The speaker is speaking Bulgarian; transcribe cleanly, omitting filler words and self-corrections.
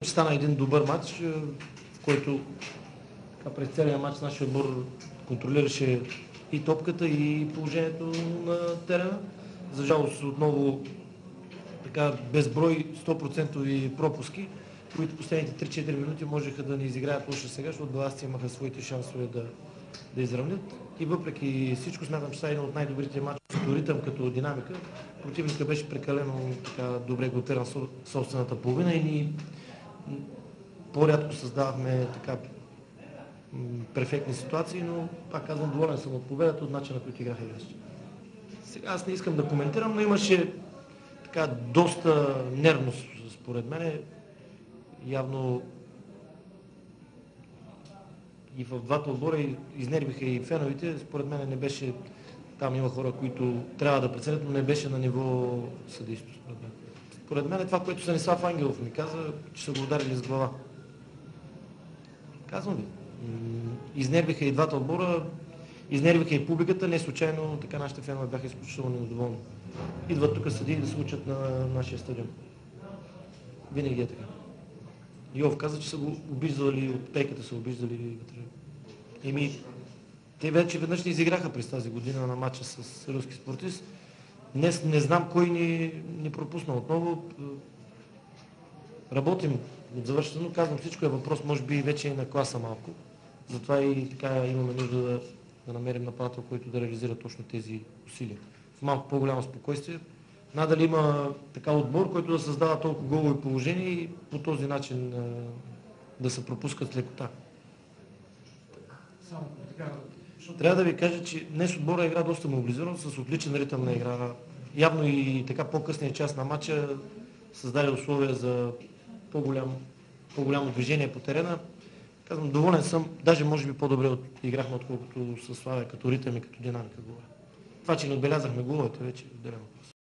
Стана един добър матч, в който през целия матч нашия отбор контролираше и топката, и положението на терена. За жалост отново безброй 100% пропуски, които последните 3-4 минути можеха да ни изиграят лоша сега, защото Баласти имаха своите шансове да изравнят. И въпреки всичко смятам, че това е един от най-добрите матчи като ритъм, като динамика. Противника беше прекалено добре готвен в собствената половина и ни по-рядко създавахме перфектни ситуации, но пак казвам, доволен съм от победата, от начина, на който играха играчите. Сега аз не искам да коментирам, но имаше доста нервност според мен. Явно и в двата отбора изнервиха и феновите. Според мен не беше, там има хора, които трябва да преценят, но не беше на ниво съдийство според мен. Според мен това, което Станислав Ангелов ми каза, че са го ударили с глава. Казвам ви, изнервиха и двата отбора, изнервиха и публиката, не случайно така нашите фенове бяха изключително недоволни. Идват тук съдии да се учат на нашия стадион. Винаги е така. Йов каза, че са го обиждали, от пейката са обиждали вътре. Те вече веднъж ни изиграха през тази година на матча с руски спортист. Днес не знам кой ни пропусна отново. Работим от завършено, казвам, всичко е въпрос, може би вече и на класа малко. Затова и имаме нужда да намерим нападател, който да реализира точно тези усилия. В малко по-голямо спокойствие. Надали има отбор, който да създава толкова голови положения и по този начин да се пропускат с лекота. Трябва да ви кажа, че днес отбора игра доста мобилизиран, с отличен ритъм на игра. Явно и по-късния част на матча създаде условия за по-голямо движение по терена. Казвам, доволен съм, даже може би по-добре играхме, отколкото със Славия, като ритъм и като динамика. Това, че не отбелязахме головете, вече е отделен въпрос.